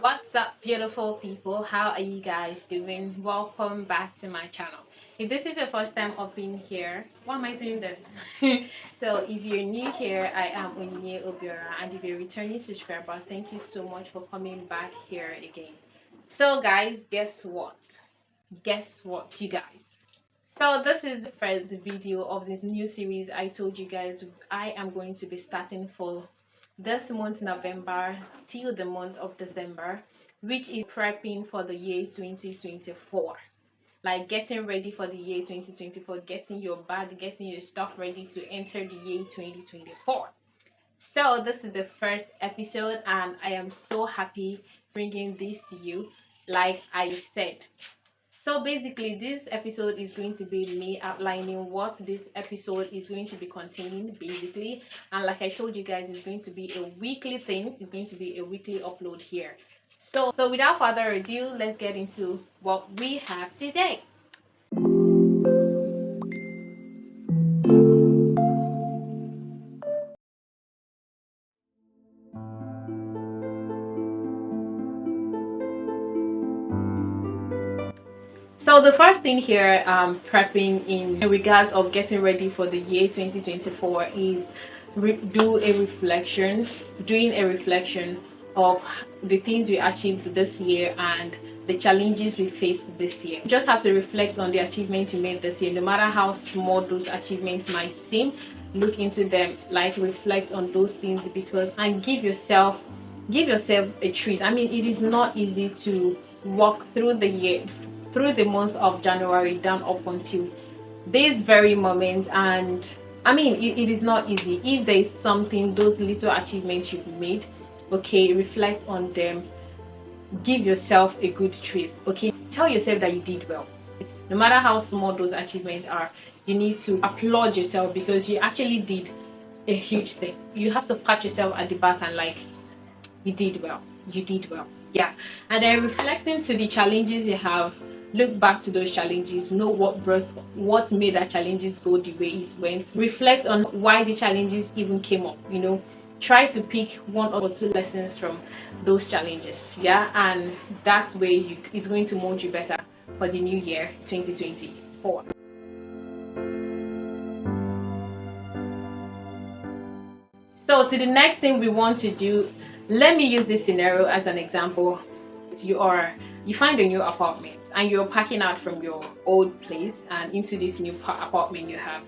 What's up, beautiful people? How are you guys doing? Welcome back to my channel. If this is your first time of being here, why am I doing this? So if you're new here, I am Onyinye Obiora, and if you're a returning subscriber, thank you so much for coming back here again. So guys, guess what? Guess what, you guys? So this is the first video of this new series I told you guys I am going to be starting for this month November till the month of December, which is prepping for the year 2024. Like getting ready for the year 2024, getting your bag, getting your stuff ready to enter the year 2024. So this is the first episode and I am so happy bringing this to you. Like I said, so basically, this episode is going to be me outlining what this episode is going to be containing, basically. And like I told you guys, it's going to be a weekly thing. It's going to be a weekly upload here. So without further ado, let's get into what we have today. So the first thing here, prepping in regards of getting ready for the year 2024 is doing a reflection of the things we achieved this year and the challenges we faced this year. You just have to reflect on the achievements you made this year, no matter how small those achievements might seem. Look into them, like reflect on those things, and give yourself a treat. I mean, it is not easy to walk through the year, through the month of January down up until this very moment, and I mean it is not easy. If there is something, those little achievements you've made, okay, reflect on them, give yourself a good treat, okay, tell yourself that you did well. No matter how small those achievements are, you need to applaud yourself because you actually did a huge thing. You have to pat yourself at the back and like, you did well, you did well. Yeah. And then reflecting to the challenges you have, look back to those challenges, know what made that challenges go the way it went, reflect on why the challenges even came up, try to pick one or two lessons from those challenges. Yeah, and that way it's going to mold you better for the new year 2024. So to the next thing we want to do, let me use this scenario as an example. You find a new apartment and you're packing out from your old place and into this new apartment you have.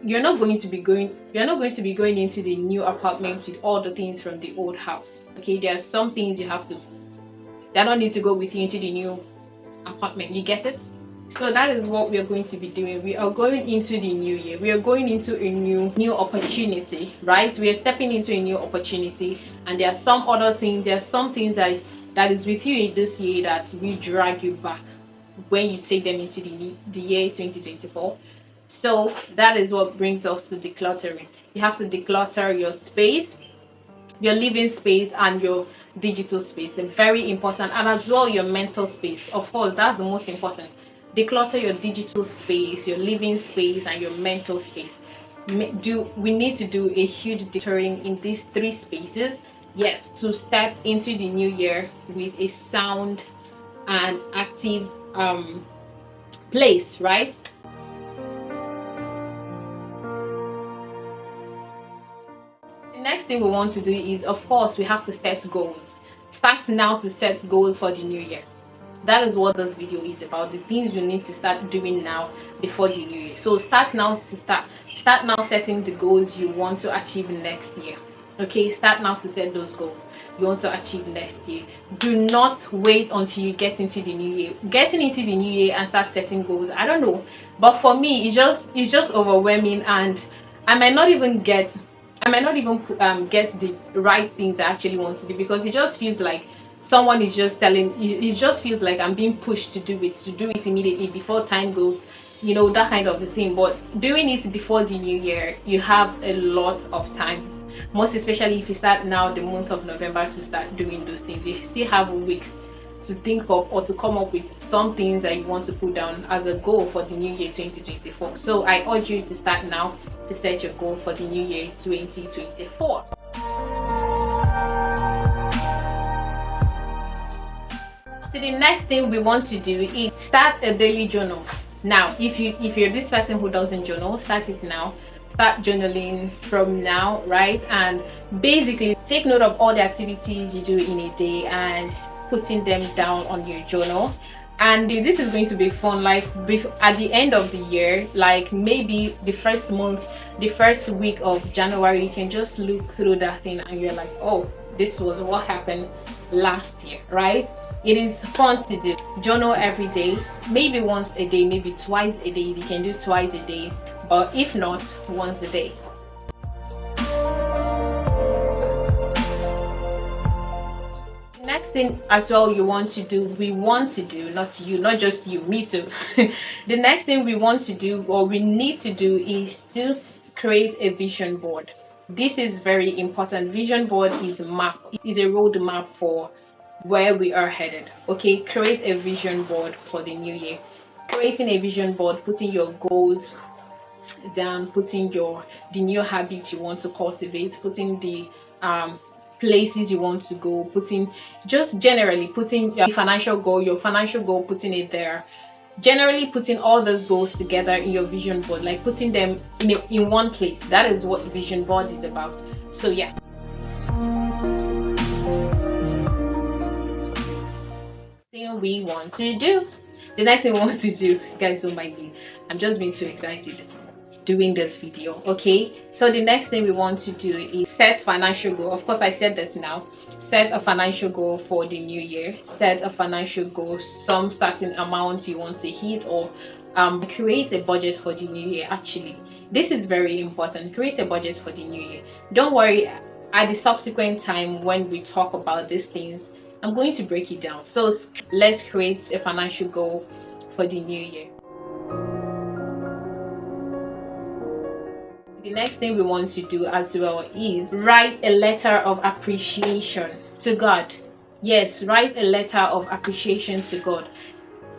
You're not going to be going into the new apartment with all the things from the old house. Okay, there are some things that don't need to go with you into the new apartment. You get it? So that is what we are going to be doing. We are going into the new year. We are going into a new opportunity, right? We are stepping into a new opportunity, and there are some other things. There are some things that is with you this year that will drag you back when you take them into the year 2024. So that is what brings us to decluttering. You have to declutter your space, your living space, and your digital space. They're very important, and as well your mental space. Of course, that's the most important. Declutter your digital space, your living space, and your mental space. We need to do a huge decluttering in these three spaces, yes, to step into the new year with a sound and active place, right? The next thing we want to do is, of course, we have to set goals. Start now to set goals for the new year. That is what this video is about, the things you need to start doing now before the new year. So start now setting the goals you want to achieve next year. Okay, start now to set those goals you want to achieve next year. Do not wait until you get into the new year. Getting into the new year and start setting goals, I don't know, but for me it's just overwhelming, and I might not even get the right things I actually want to do, because it just feels like someone is just telling it just feels like I'm being pushed to do it immediately before time goes, that kind of a thing. But doing it before the new year, you have a lot of time, most especially if you start now the month of November to start doing those things. You still have weeks to think of or to come up with some things that you want to put down as a goal for the new year 2024. So I urge you to start now to set your goal for the new year 2024. So the next thing we want to do is start a daily journal. Now, if you're this person who doesn't journal, start it now. Start journaling from now, right? And basically take note of all the activities you do in a day and putting them down on your journal. And this is going to be fun, like at the end of the year, like maybe the first month, the first week of January, you can just look through that thing and you're like, oh, this was what happened last year, right? It is fun to do. Journal every day, maybe once a day, maybe twice a day. You can do twice a day, but if not, once a day. Next thing as well we want to do, not you, not just you, me too. The next thing we want to do, or we need to do, is to create a vision board. This is very important. Vision board is a map, is a roadmap for where we are headed. Okay, create a vision board for the new year. Creating a vision board, putting your goals down, putting the new habits you want to cultivate, putting the places you want to go, putting just generally putting your financial goal, putting it there, generally putting all those goals together in your vision board, like putting them in one place. That is what vision board is about. So yeah, thing we want to do, the next thing we want to do, guys, don't mind me, I'm just being too excited doing this video. Okay, so the next thing we want to do is set financial goal. Of course, I said this now. Set a financial goal for the new year. Set a financial goal, some certain amount you want to hit, or create a budget for the new year. Actually, this is very important. Create a budget for the new year. Don't worry, at the subsequent time when we talk about these things, I'm going to break it down. So let's create a financial goal for the new year. The next thing we want to do as well is write a letter of appreciation to God. Yes, write a letter of appreciation to God.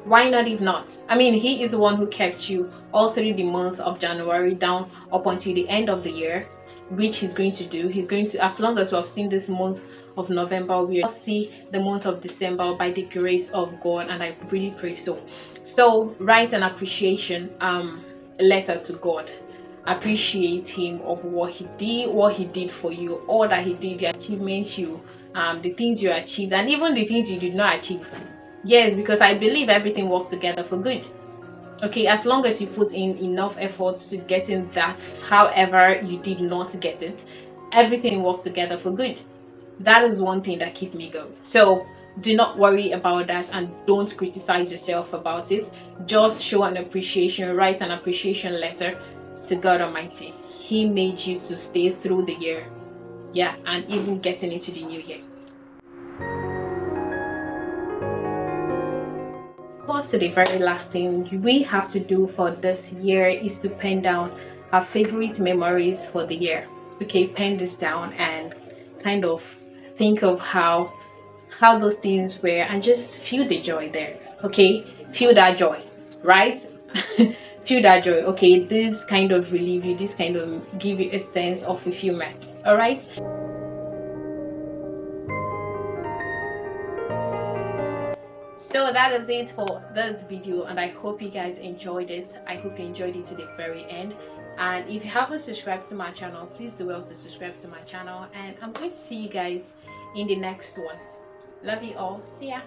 Why not if not? I mean, He is the one who kept you all through the month of January down up until the end of the year, which He's going to do. He's going to, as long as we have seen this month of November, we'll see the month of December by the grace of God, and I really pray so. So write an appreciation letter to God. Appreciate Him of what He did for you, all that He did, the achievements the things you achieved, and even the things you did not achieve. Yes, because I believe everything worked together for good. Okay, as long as you put in enough efforts to getting that, however you did not get it, everything worked together for good. That is one thing that keeps me going. So do not worry about that, and don't criticize yourself about it. Just show an appreciation. Write an appreciation letter to God Almighty. He made you to stay through the year, yeah, and even getting into the new year. Also, the very last thing we have to do for this year is to pen down our favorite memories for the year. Okay, pen this down and kind of think of how those things were, and just feel the joy there. Okay, feel that joy, right? Feel that joy. Okay, this kind of relieve you, this kind of give you a sense of fulfillment. All right, so that is it for this video, and I hope you guys enjoyed it. I hope you enjoyed it to the very end. And if you haven't subscribed to my channel, please do well to subscribe to my channel, and I'm going to see you guys in the next one. Love you all. See ya.